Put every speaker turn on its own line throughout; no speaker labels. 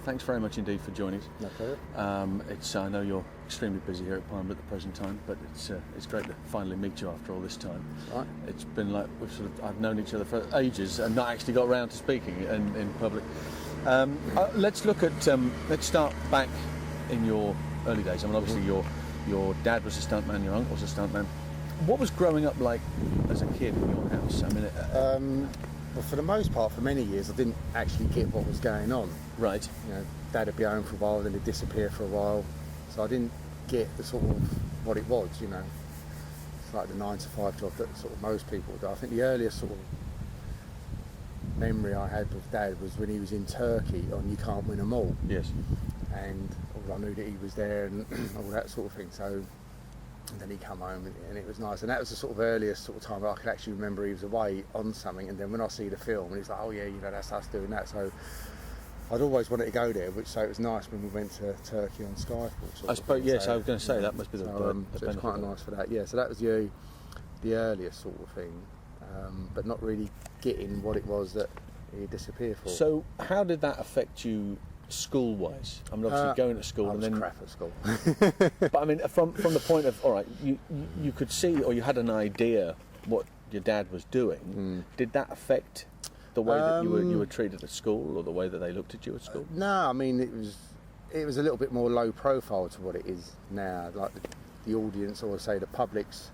Thanks very much indeed for joining us.
No problem.
I know you're extremely busy here at Pinewood at the present time, but it's great to finally meet you after all this time.
Right.
It's been like I've known each other for ages and not actually got around to speaking in public. Let's start back in your early days. I mean, obviously your dad was a stuntman, your uncle was a stuntman. What was growing up like as a kid in your house? I mean,
Well, for the most part, for many years, I didn't actually get what was going on.
right.
You know, Dad would be home for a while, then he'd disappear for a while. So I didn't get the sort of what it was, you know. It's like the 9-to-5 job that sort of most people do. I think the earliest sort of memory I had with Dad was when he was in Turkey on You Can't Win 'Em All.
Yes.
And I knew that he was there and all that sort of thing. So and then he come home and it was nice, and that was the sort of earliest sort of time I could actually remember he was away on something. And then when I see the film and he's like, oh yeah, you know, that's us doing that. So I'd always wanted to go there, so it was nice when we went to Turkey on Skyfall.
I suppose, yes, I was going to say that must be the
so it was quite nice for that. Yeah, so that was the earliest sort of thing, but not really getting what it was that he disappeared for.
So how did that affect you school-wise? I mean, obviously going to school
I was
and then
crap at school.
But I mean, from the point of, all right, you could see or you had an idea what your dad was doing. Did that affect the way that you were treated at school or the way that they looked at you at school?
No, I mean it was a little bit more low profile to what it is now. Like the audience, or say the public's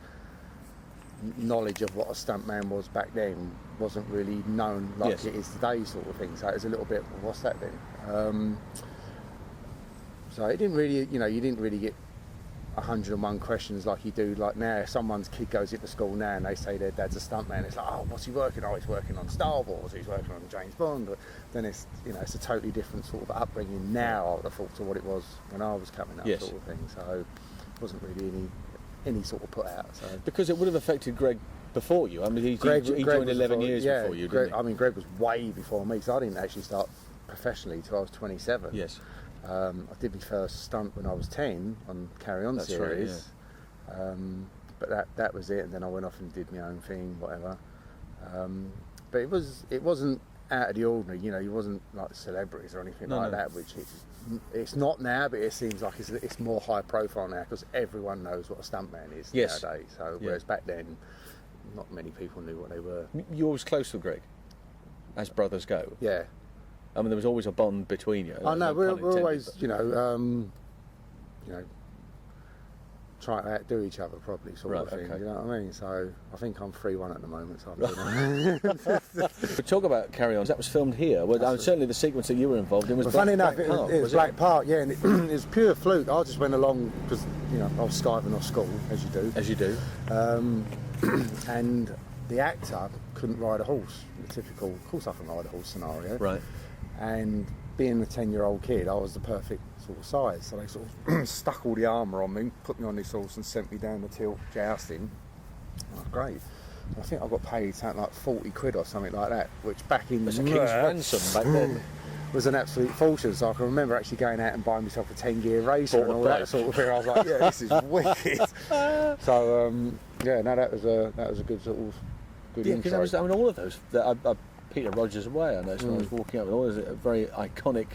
knowledge of what a stuntman was back then wasn't really known like
Yes.
it is today, sort of thing. So it was a little bit, well, what's that then? So it didn't really, you know, you didn't really get 101 questions like you do like now. If someone's kid goes into school now and they say their dad's a stuntman, it's like, oh, what's he working on? Oh, he's working on Star Wars, he's working on James Bond. But then it's, you know, it's a totally different sort of upbringing now, I would have thought, to what it was when I was coming up,
Yes.
sort of thing. So it wasn't really any sort of put out. So
Because it would have affected Greg before you. I mean, he
Greg
joined
was
11 years
yeah,
before you,
Greg,
didn't he?
I mean, Greg was way before me, so I didn't actually start professionally till I was 27.
Yes.
I did my first stunt when I was 10 on Carry On
That's
series. Right, but that was it, and then I went off and did my own thing, whatever. But it wasn't out of the ordinary, you know. You wasn't like celebrities or anything like that, which it's not now, but it seems like it's more high profile now because everyone knows what a stuntman is nowadays. So whereas back then, not many people knew what they were.
You were always close with Greg, as brothers go.
Yeah.
I mean, there was always a bond between you.
I know, we're
intended,
always,
but-
you know, trying to outdo each other properly, sort of thing.
Okay.
You know what I mean? So I think I'm 3-1 at the moment. So I'm doing
But talk about Carry On. That was filmed here. Well, I mean, certainly the sequence that you were involved in was.
But funny enough,
Black Park,
it was
was
Black Park, yeah, and it was pure fluke. I just went along because, you know, I was skiving off school, as you do.
As you do.
And the actor couldn't ride a horse, the typical, of course I can ride a horse scenario.
Right.
And being a 10-year-old kid, I was the perfect sort of size. So they sort of stuck all the armour on me, put me on this horse and sent me down the till jousting. Oh, great. I think I got paid something like 40 quid or something like that, which back in
It's a king's ransom back then.
was an absolute fortune. So I can remember actually going out and buying myself a 10-gear racer and all that sort of thing. I was like, yeah, this is wicked. So yeah, no, that was a good sort of good
Yeah, because
insight.
I mean, all of those. Peter Rogers Way, I noticed when I was walking up, and all those very iconic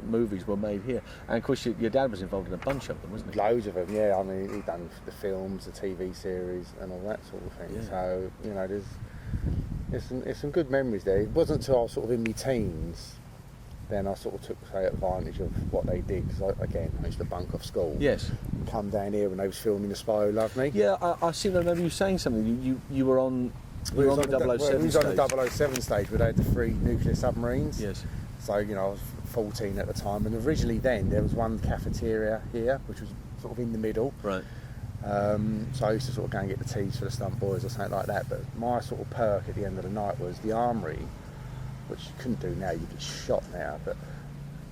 movies were made here. And of course, your dad was involved in a bunch of them, wasn't he?
Loads of them, yeah. I mean, he'd done the films, the TV series, and all that sort of thing.
Yeah.
So, you know, there's some good memories there. It wasn't until I was sort of in my teens, then I sort of took advantage of what they did. Because I used to bunk off school.
Yes.
Come down here when they was filming The Spy Who Loved Me.
Yeah, I seem to remember you saying something. You were on. We were on the 007
We was
stage.
on the 007 stage where they had the 3 nuclear submarines.
Yes.
So, you know, I was 14 at the time, and originally then there was one cafeteria here, which was sort of in the middle.
Right.
So I used to sort of go and get the teas for the stunt boys or something like that. But my sort of perk at the end of the night was the armoury, which you couldn't do now. You get shot now, but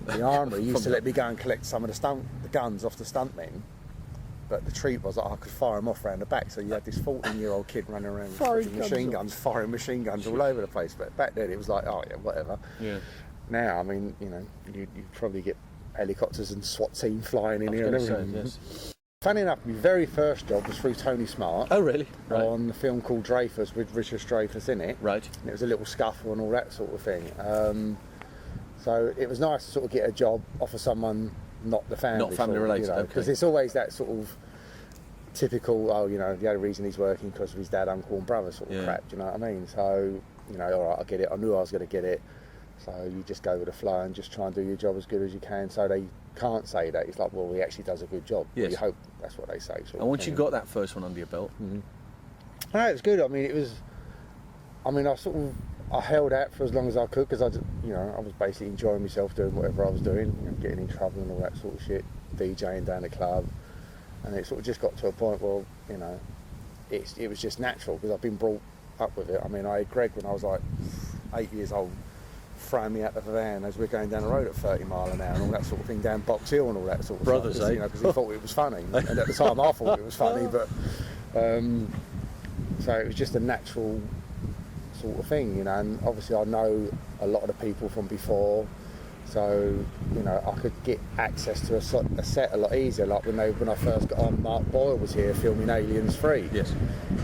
the armoury used to let me go and collect some of the guns off the stuntmen. But the treat was that I could fire them off around the back. So you had this 14-year-old kid running around with firing machine guns all over the place. But back then it was like, oh yeah, whatever.
Yeah.
Now, I mean, you know, you probably get helicopters and SWAT team flying in here and everything.
Yes.
Funny enough, my very first job was through Tony Smart.
Oh, really? Right.
On the film called Dreyfus with Richard Dreyfus in it.
Right.
And it was a little scuffle and all that sort of thing. So it was nice to sort of get a job off of someone not the family.
Not family related, okay.
Because it's always that sort of typical, oh, you know, the only reason he's working because of his dad, uncle and brother sort of crap, do you know what I mean? So, you know, all right, I get it, I knew I was going to get it. So you just go with the flow and just try and do your job as good as you can. So they can't say that. It's like, well, he actually does a good job.
Yes.
You hope that's what they say.
And once you got that first one under your belt?
No, it was good. I mean, I held out for as long as I could because I was basically enjoying myself doing whatever I was doing, you know, getting in trouble and all that sort of shit, DJing down the club. And it sort of just got to a point where, you know, it was just natural because I've been brought up with it. I mean, I had Greg when I was like 8 years old, throwing me out of the van as we're going down the road at 30 mile an hour and all that sort of thing, down Box Hill and all that sort of
Brothers,
stuff. You know, because he thought it was funny. And at the time I thought it was funny, but so it was just a natural sort of thing, you know, and obviously I know a lot of the people from before, so, you know, I could get access to a set a lot easier, like when I first got on, Mark Boyle was here filming Aliens 3.
Yes.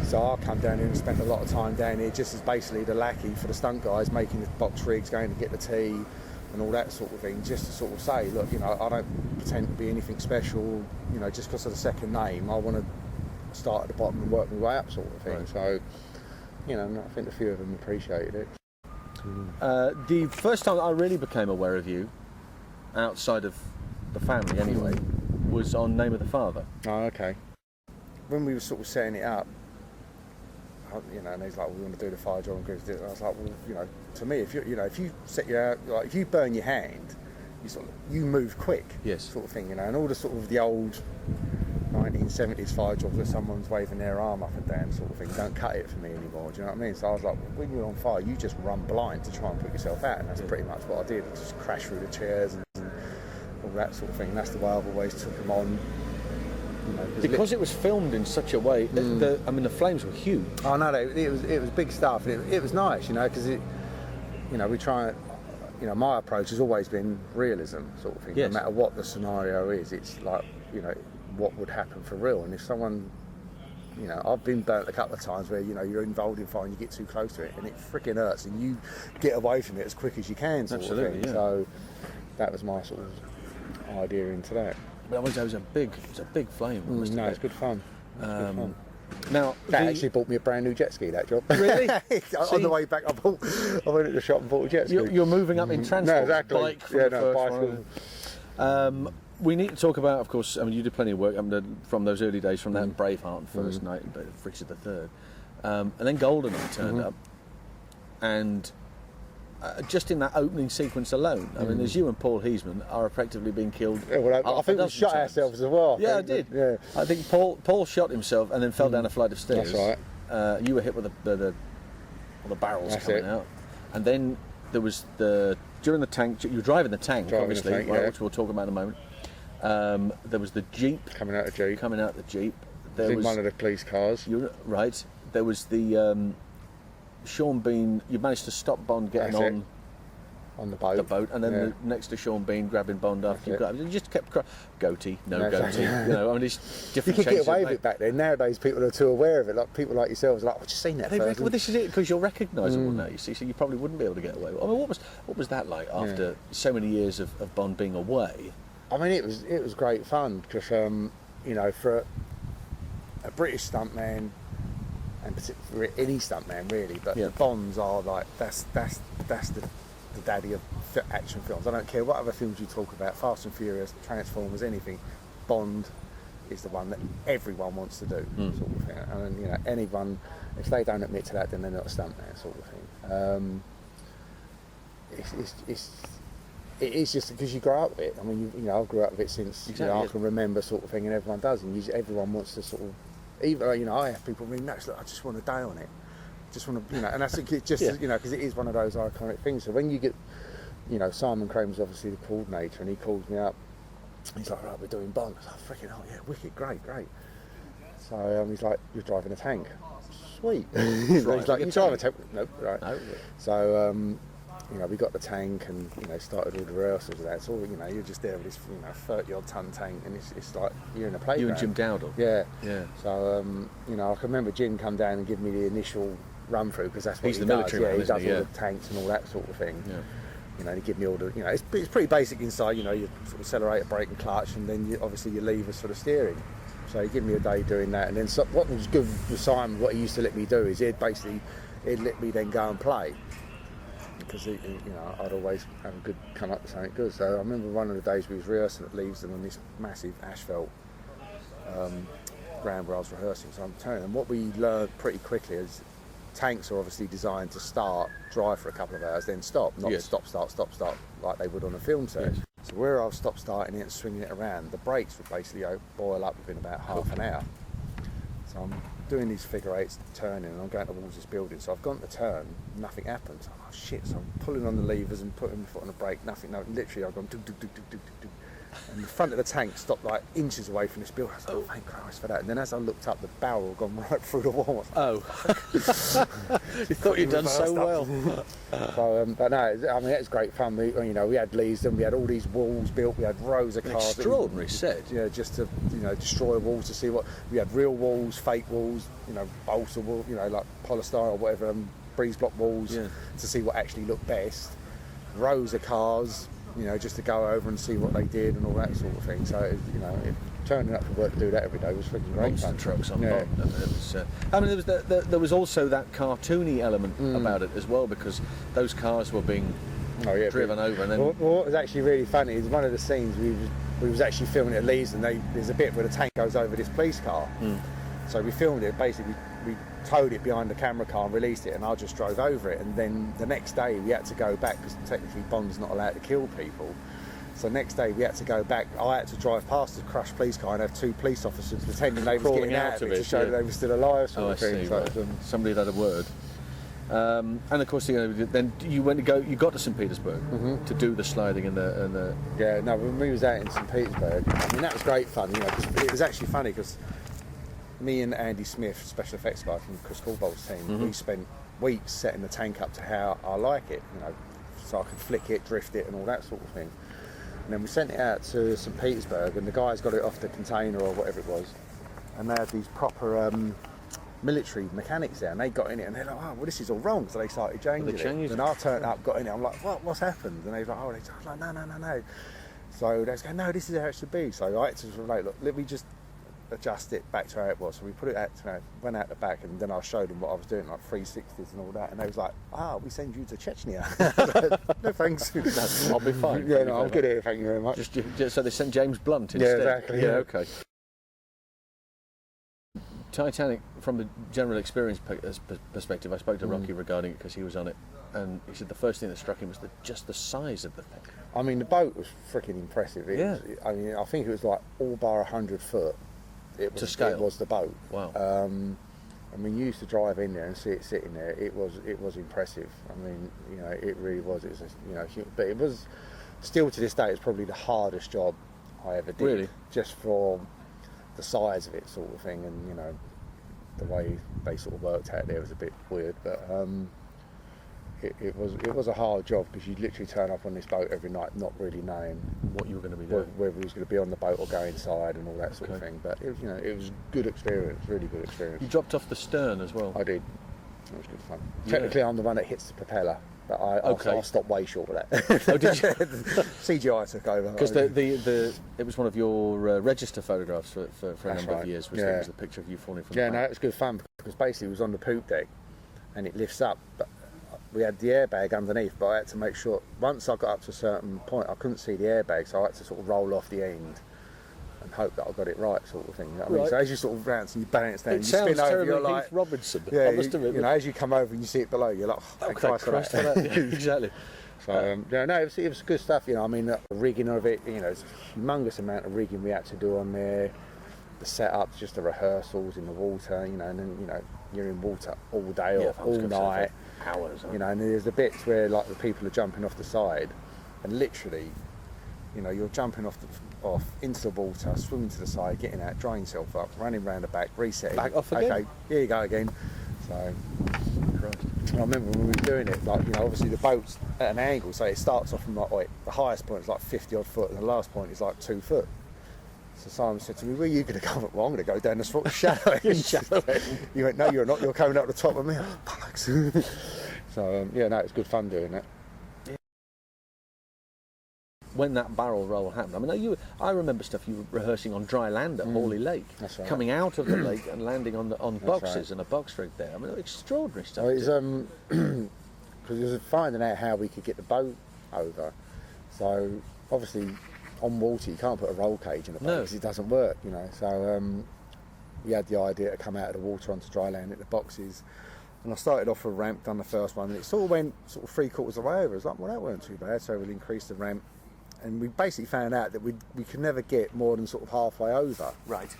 So I come down here and spent a lot of time down here just as basically the lackey for the stunt guys, making the box rigs, going to get the tea and all that sort of thing, just to sort of say, look, you know, I don't pretend to be anything special, you know, just because of the second name, I want to start at the bottom and work my way up sort of thing. Right. So, you know, I think a few of them appreciated it.
The first time I really became aware of you, outside of the family anyway, was on Name of the Father.
Oh, okay. When we were sort of setting it up, you know, and he's like, we want to do the fire job, and I was like, well, you know, to me, if you set your, like, if you burn your hand, you move quick,
yes,
sort of thing, you know, and all the sort of the old 1970s fire jobs where someone's waving their arm up and down sort of thing don't cut it for me anymore, do you know what I mean? So I was like, well, when you're on fire you just run blind to try and put yourself out, and that's pretty much what I did. I just crashed through the chairs and all that sort of thing, and that's the way I've always took them on, you know,
because it was filmed in such a way. I mean, the flames were huge.
Oh no, it was big stuff. It was nice, you know, because you know, we try, you know, my approach has always been realism sort of thing.
Yes.
No matter what the scenario is, it's like, you know, what would happen for real. And if someone, you know, I've been burnt a couple of times where, you know, you're involved in fire and you get too close to it and it freaking hurts and you get away from it as quick as you can sort
Absolutely,
of thing.
yeah.
So that was my sort of idea into that.
It was a big flame.
No, it's good fun. Good fun.
Now
that actually bought me a brand new jet ski, that job.
Really?
On the way back, I went to the shop and bought a jet ski.
You're moving up in transport.
No, exactly.
Bike from the first one. We need to talk about, of course, I mean, you did plenty of work from those early days, from that and Braveheart, First Night, Richard III. And then GoldenEye turned up. And just in that opening sequence alone, I mean, there's you and Paul Heisman are effectively being killed.
Yeah, well, I think we shot ourselves as well.
Yeah, I did.
Yeah.
I think Paul shot himself and then fell down a flight of stairs.
That's
right. You were hit with the barrels coming out. And then there was during the tank, you were driving the tank, obviously, which we'll talk about in a moment. There was the Jeep. Coming out the Jeep. There was
one of the police cars.
Right. There was the Sean Bean. You managed to stop Bond getting on the boat, and then next to Sean Bean grabbing Bond after you just kept goatee, goatee. You know, I mean, it's different.
You could get away with it back then. Nowadays, people are too aware of it. Like people like yourselves, are like, I've just seen that.
Well, this is it, because you're recognisable now. You see, so you probably wouldn't be able to get away with it. I mean, what was that like after so many years of Bond being away?
I mean, it was great fun because you know, for a British stuntman, and particularly any stuntman really, but the Bonds are like that's the daddy of action films. I don't care what other films you talk about, Fast and Furious, Transformers, anything. Bond is the one that everyone wants to do, sort of thing. And you know, anyone, if they don't admit to that, then they're not a stuntman, sort of thing. It is just because you grow up with it. I mean, you know, I grew up with it since you know, I can remember, sort of thing, and everyone does, and everyone wants to sort of, even, you know, I have people ring nuts, look, I just want to die on it. Just want to, you know, and that's just, you know, because it is one of those iconic things. So when you get, you know, Simon Cramer's obviously the coordinator, and he calls me up. He's like, right, we're doing Bond. I was like, freaking hell, yeah, wicked, great. So he's like, you're driving a tank. Sweet. He's like, you drive a tank? Nope, right. No. So, you know, we got the tank and, you know, started all the rehearsals of that. It's all, you know, you're just there with this, you know, 30-odd ton tank, and it's like you're in a playground.
You and Jim Dowdle.
Yeah. So, you know, I can remember Jim come down and give me the initial run through, because that's what
he's
he
the
does.
military man,
he does all
the
tanks and all that sort of thing.
Yeah.
You know, they give me all the, you know, it's pretty basic inside. You know, you sort of accelerator, brake and clutch, and then obviously your levers for the steering. So he gave me a day doing that, and then what was good with Simon, what he used to let me do is he'd let me then go and play, because you know, I'd always have a good come up with something good. So I remember one of the days we was rehearsing at Leavesden on this massive asphalt ground where I was rehearsing. So I'm telling them what we learned pretty quickly is tanks are obviously designed to start, drive for a couple of hours, then stop, not stop, start like they would on a film set. Yes. So where I was stop starting it and swinging it around, the brakes would basically boil up within about half an hour. So I'm doing these figure eights, turning, and I'm going towards this building. So I've gone to turn, nothing happens. I'm like, shit. So I'm pulling on the levers and putting my foot on the brake, nothing. No, literally I've gone do do do do do do. And the front of the tank stopped like inches away from this building. I was like, oh, thank Christ for that. And then as I looked up, the barrel had gone right through the wall.
Oh. You thought you'd done so well.
So, but no, I mean, it was great fun. We had Leavesden, we had all these walls built, we had rows of cars.
Extraordinary set.
Yeah, just to, destroy walls to see what, we had real walls, fake walls, balsa wall, like polystyrene or whatever, breeze block walls, to see what actually looked best. Rows of cars, just to go over and see what they did and all that sort of thing. So, turning up for work to do that every day was freaking great fun.
Trucks on board. I mean, there was also that cartoony element about it as well, because those cars were being driven over. And then
what was actually really funny is one of the scenes we was actually filming at Leeds, and there's a bit where the tank goes over this police car. So we filmed it. Basically, we towed it behind the camera car and released it, and I just drove over it. And then the next day we had to go back, because technically Bond's not allowed to kill people. So next day we had to go back. I had to drive past the crushed police car and have two police officers pretending they was getting out of it to show that they were still alive.
I see. Right. Somebody had a word. And of course, then you got to St. Petersburg to do the sliding and the.
Yeah, no, when we was out in St. Petersburg, I mean that was great fun. Cause it was actually funny because me and Andy Smith, special effects guy from Chris Corbolt's team, we spent weeks setting the tank up to how I like it. So I could flick it, drift it, and all that sort of thing. And then we sent it out to St. Petersburg, and the guys got it off the container or whatever it was, and they had these proper military mechanics there, and they got in it, and they're like, oh, well, this is all wrong, so they started changing it. And I turned up, got in it, I'm like, what's happened? And they were like, oh, I was like, no. So they was going, no, this is how it should be. So I had to sort of like, look, let me just adjust it back to how it was. So we put it out, went out the back, and then I showed them what I was doing, like 360s and all that, and they was like, we send you to Chechnya. No thanks.
I'll be fine.
Yeah, no, I'm good here, thank you very much.
Just so they sent James Blunt instead.
Yeah, exactly.
Yeah, okay. Titanic, from the general experience perspective, I spoke to Rocky regarding it because he was on it, and he said the first thing that struck him was just the size of the thing. I mean, the boat was freaking impressive. I think it was like all bar 100 foot. It was the boat.
Wow. I mean, you used to drive in there and see it sitting there. It was impressive. I mean, it really was. It was, but it was still to this day. It's probably the hardest job I ever did.
Really?
Just for the size of it, sort of thing, and the way they sort of worked out there was a bit weird. But it was a hard job, because you'd literally turn up on this boat every night, not really knowing
what you were going to be doing,
whether you was going to be on the boat or go inside and all that sort of thing. But it was good experience, really good experience.
You dropped off the stern as well.
I did. It was good fun. Technically, I'm the one that hits the propeller, but I stopped way short of that.
Oh, did you?
CGI took over.
Because it was one of your register photographs for a number of years. It was the picture of you falling from the boat.
No, it was good fun, because basically it was on the poop deck, and it lifts up, but we had the airbag underneath, but I had to make sure, once I got up to a certain point, I couldn't see the airbag, so I had to sort of roll off the end and hope that I got it right, sort of thing. You know what I mean? So as you sort of bounce and you balance down, you spin over, you're like
Heath Robinson.
Yeah, I must admit, as you come over and you see it below, you're like, thank Christ for that.
Exactly.
So it was good stuff. I mean, the rigging of it, it's a humongous amount of rigging we had to do on there. The setups, just the rehearsals in the water, and then you're in water all day or all night.
Hours.
And there's the bits where like the people are jumping off the side, and literally, you're jumping off into the water, swimming to the side, getting out, drying yourself up, running round the back, resetting.
Back off again.
Okay, here you go again. So, I remember when we were doing it, like obviously the boat's at an angle, so it starts off from like the highest point is like 50 odd foot, and the last point is like 2 foot. So Simon said to me, where are you going to go? Well, I'm going to go down the sort of shallow end. You went, no, you're not. You're coming up the top of me. Oh, bollocks. So, it's good fun doing that.
when that barrel roll happened, I mean, I remember stuff you were rehearsing on dry land at Hawley Lake,
That's right.
coming out of the lake and landing on boxes
right.
and a box rig there. I mean, extraordinary stuff.
Well, because it was finding out how we could get the boat over. So obviously on water you can't put a roll cage in a boat because it doesn't work, you know. So we had the idea to come out of the water onto dry land at the boxes. And I started off a ramp, done the first one, and it sort of went sort of 3/4 of the way over. It was like, well, that weren't too bad, so we'll increase the ramp. And we basically found out that we could never get more than sort of halfway over.
Right.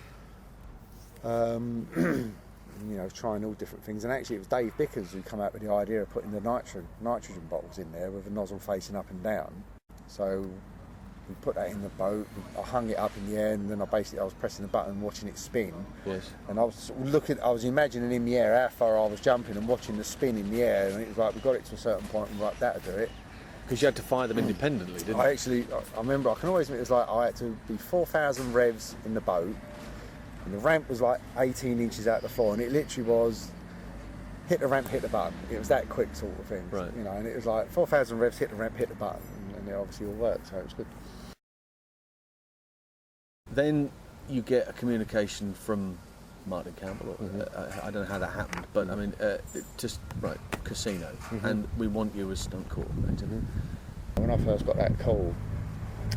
You know, trying all different things. And actually it was Dave Bickers who come up with the idea of putting the nitrogen bottles in there with a nozzle facing up and down. So we put that in the boat, I hung it up in the air, and then I was pressing the button and watching it spin.
Yes.
And I was sort of I was imagining in the air how far I was jumping and watching the spin in the air, and it was like, we got it to a certain point and right, that'll do it.
Because you had to fire them independently, didn't you?
I remember, I can always remember, it was like I had to be 4,000 revs in the boat, and the ramp was like 18 inches out the floor, and it literally was hit the ramp, hit the button. It was that quick sort of thing.
Right.
You know, and it was like 4,000 revs, hit the ramp, hit the button, and it obviously all worked, so it was good.
Then you get a communication from Martin Campbell. I don't know how that happened, but I mean, casino, and we want you as stunt coordinator.
When I first got that call,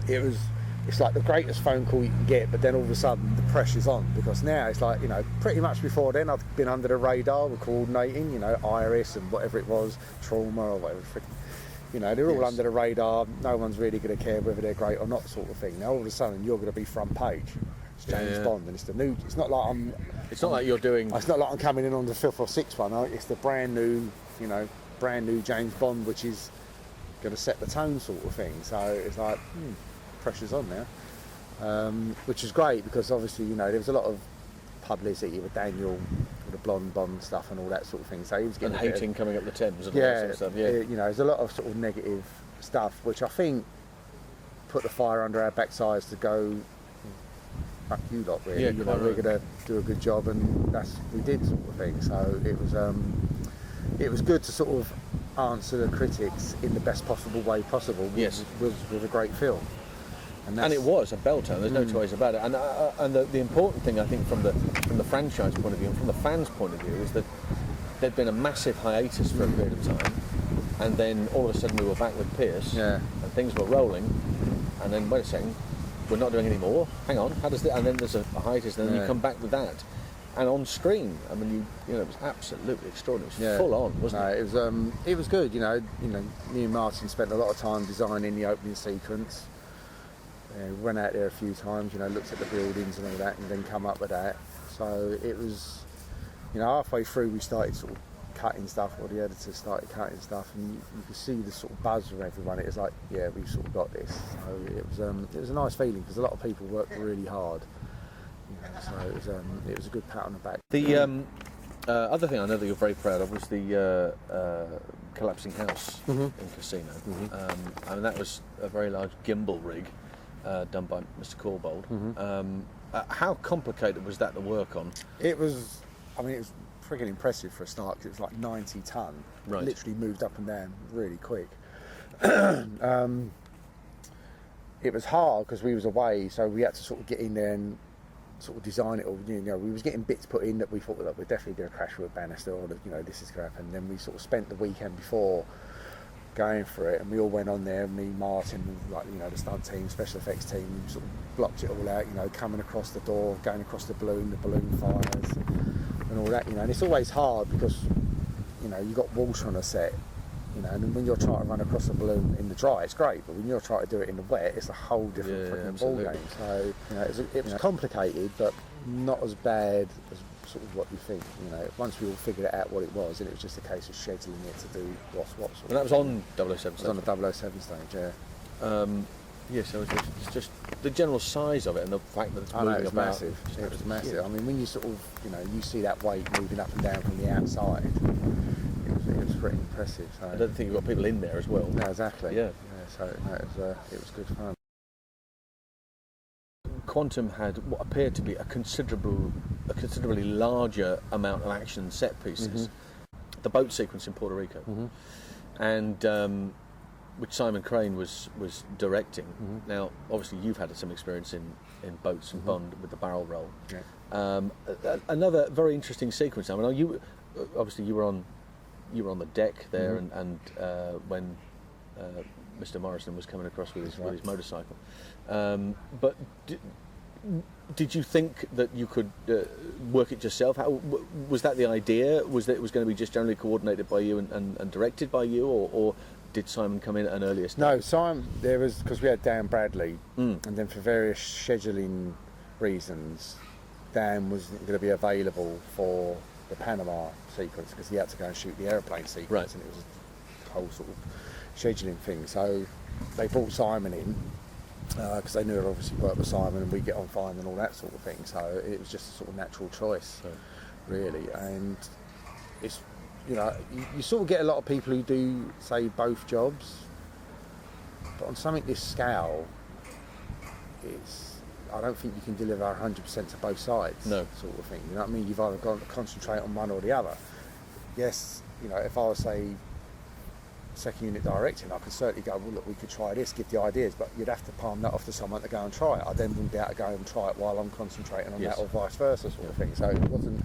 it's like the greatest phone call you can get, but then all of a sudden the pressure's on, because now it's like, you know, pretty much before then I've been under the radar with coordinating, you know, Iris and whatever it was, Trauma or whatever. You know, they're all under the radar. No one's really going to care whether they're great or not, sort of thing. Now all of a sudden you're going to be front page. It's James Bond, and it's the new. It's not like
It's not like you're doing.
It's not like I'm coming in on the 5th or 6th one. It's the brand new, you know, brand new James Bond, which is going to set the tone, sort of thing. So it's like pressure's on now, which is great, because obviously, you know, there was a lot of publicity with Daniel, with the blonde Bond stuff and all that sort of thing. So he was getting
hating coming up the Thames and all that sort of stuff. Yeah,
you know, there's a lot of sort of negative stuff, which I think put the fire under our backsides to go, fuck you lot, really.
Yeah,
you know, we're going to do a good job, and we did, sort of thing. So it was good to sort of answer the critics in the best possible way possible. With a great film. And
it was a belter. There's no two ways about it. And the important thing, I think, from the franchise point of view and from the fans' point of view, is that there'd been a massive hiatus for a period of time, and then all of a sudden we were back with Pierce, and things were rolling, and then wait a second, we're not doing any more. Hang on, how does that? And then there's a hiatus, and then you come back with that, and on screen, I mean, you know, it was absolutely extraordinary. It was full on, wasn't it?
It was good. You know, me and Martin spent a lot of time designing the opening sequence. We went out there a few times, you know, looked at the buildings and all that, and then come up with that. So it was, you know, halfway through we started sort of cutting stuff, or the editors started cutting stuff, and you could see the sort of buzz from everyone. It was like, yeah, we've sort of got this. So it was a nice feeling, because a lot of people worked really hard. You know, so it was a good pat on the back.
The other thing I know that you're very proud of was the collapsing house in Casino. I mean, that was a very large gimbal rig. Done by Mr. Corbold. How complicated was that to work on?
It was freaking impressive for a start, because it was like 90 tonne.
Right.
Literally moved up and down really quick. It was hard because we was away, so we had to sort of get in there and sort of design it all. You know, we was getting bits put in that we thought, look, we're definitely going to crash with a banister, or that, you know, this is going to happen. And then we sort of spent the weekend before going for it, and we all went on there, me, Martin, like, you know, the stunt team, special effects team, sort of blocked it all out, you know, coming across the door, going across the balloon fires and all that, you know. And it's always hard because, you know, you've got water on a set, you know, and when you're trying to run across a balloon in the dry, it's great, but when you're trying to do it in the wet, it's a whole different freaking ball game. So, you know, it was complicated, but not as bad as sort of what you think. You know, once we all figured out what it was, and it was just a case of scheduling it to do what's what.
And that was on 007 stage?
It was on the 007 stage, yeah.
So it's just the general size of it, and the fact that it's moving
it was
about.
Massive. It was massive. I mean, when you sort of, you know, you see that weight moving up and down from the outside, it was pretty impressive. So.
I don't think you've got people in there as well.
No, exactly.
Yeah.
So it was good fun.
Quantum had what appeared to be a considerably larger amount of action set pieces. The boat sequence in Puerto Rico, and which Simon Crane was directing. Now, obviously, you've had some experience in boats and Bond with the barrel roll.
Yeah.
Another very interesting sequence. I mean, you obviously you were on the deck there, and when Mr. Morrison was coming across with his motorcycle. But did you think that you could work it yourself? How was that the idea? Was that it was going to be just generally coordinated by you and directed by you, or did Simon come in at an earlier stage?
No, Simon, there was, because we had Dan Bradley, and then for various scheduling reasons, Dan wasn't going to be available for the Panama sequence because he had to go and shoot the aeroplane sequence, and it was a whole sort of scheduling thing. So they brought Simon in because they knew I'd obviously worked with Simon and we get on fine and all that sort of thing. So it was just a sort of natural choice, really. And it's, you know, you sort of get a lot of people who do, say, both jobs, but on something this scale, I don't think you can deliver 100% to both sides, sort of thing. You know what I mean? You've either got to concentrate on one or the other. Yes, you know, if I was, say, second unit directing, I could certainly go, well, look, we could try this, give the ideas, but you'd have to palm that off to someone to go and try it. I then wouldn't be able to go and try it while I'm concentrating on that, or vice versa, sort of thing. So it wasn't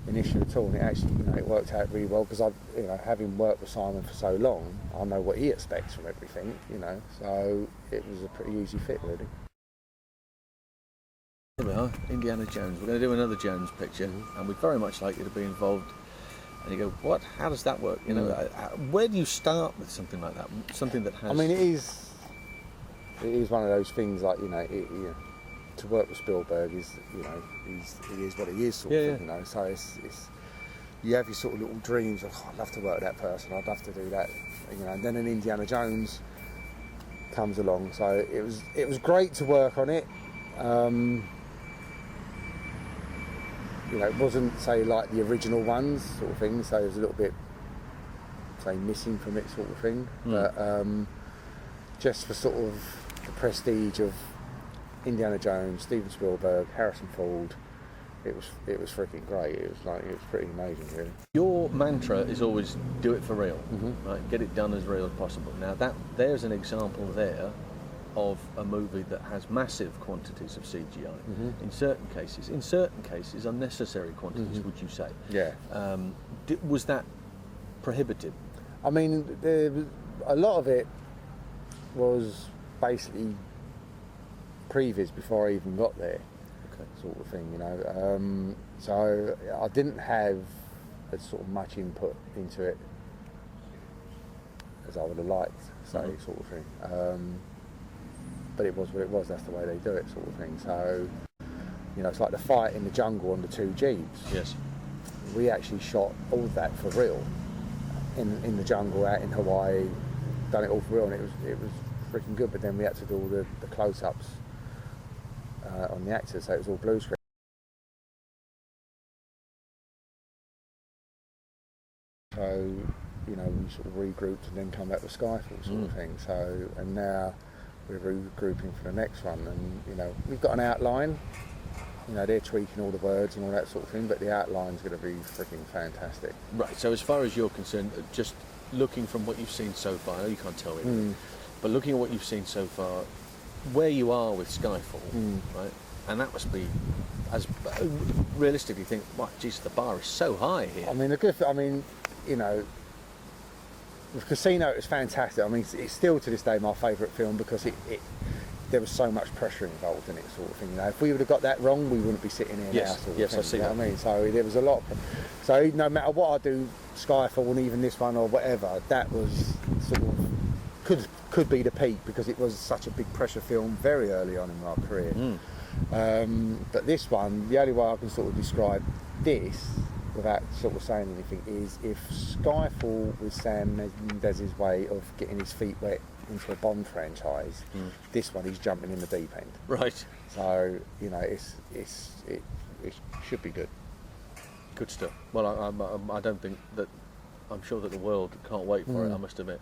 an issue at all, and it actually, you know, it worked out really well because you know, having worked with Simon for so long, I know what he expects from everything, you know. So it was a pretty easy fit, really.
Here we are, Indiana Jones. We're going to do another Jones picture, and we'd very much like you to be involved. And you go, what? How does that work? You know, where do you start with something like that? Something that has.
I mean, it is one of those things, like, you know, to work with Spielberg is, you know, it is what it is, sort of thing, you know. So it's you have your sort of little dreams of, oh, I'd love to work with that person, I'd love to do that, you know. And then an Indiana Jones comes along, so it was great to work on it. You know, it wasn't, say, like the original ones, sort of thing, so it was a little bit, say, missing from it, sort of thing. But just for sort of the prestige of Indiana Jones, Steven Spielberg, Harrison Ford, it was freaking great. It was pretty amazing, really.
Your mantra is always do it for real, right? Get it done as real as possible. Now there's an example there of a movie that has massive quantities of CGI in certain cases unnecessary quantities, would you say?
Yeah.
Was that prohibitive?
I mean, a lot of it was basically previs before I even got there, sort of thing, you know. So I didn't have as sort of much input into it as I would have liked, say, sort of thing. But it was what it was, that's the way they do it, sort of thing. So, you know, it's like the fight in the jungle on the two Jeeps.
Yes.
We actually shot all of that for real in the jungle out in Hawaii, done it all for real, and it was freaking good. But then we had to do all the close-ups on the actors, so it was all blue screen. So, you know, we sort of regrouped and then come back with Skyfall, sort of thing. So, and now we're regrouping for the next one, and, you know, we've got an outline. You know, they're tweaking all the words and all that sort of thing, but the outline's going to be freaking fantastic.
Right, so as far as you're concerned, just looking from what you've seen so far, I know you can't tell me, but looking at what you've seen so far, where you are with Skyfall, right, and that must be, as realistically think, well, geez, the bar is so high here.
I mean, you know, with Casino, it was fantastic. I mean, it's still to this day my favourite film because there was so much pressure involved in it, sort of thing. You know, if we would have got that wrong, we wouldn't be sitting here now. Sort of thing,
I see that.
You know what I mean? So there was a lot. So no matter what I do, Skyfall and even this one or whatever, that was sort of could be the peak because it was such a big pressure film very early on in my career. But this one, the only way I can sort of describe this, without sort of saying anything, is if Skyfall was Sam Mendes's way of getting his feet wet into a Bond franchise, this one he's jumping in the deep end.
Right.
So, you know, it should be good.
Good stuff. Well, I don't think that, I'm sure that the world can't wait for it, I must admit.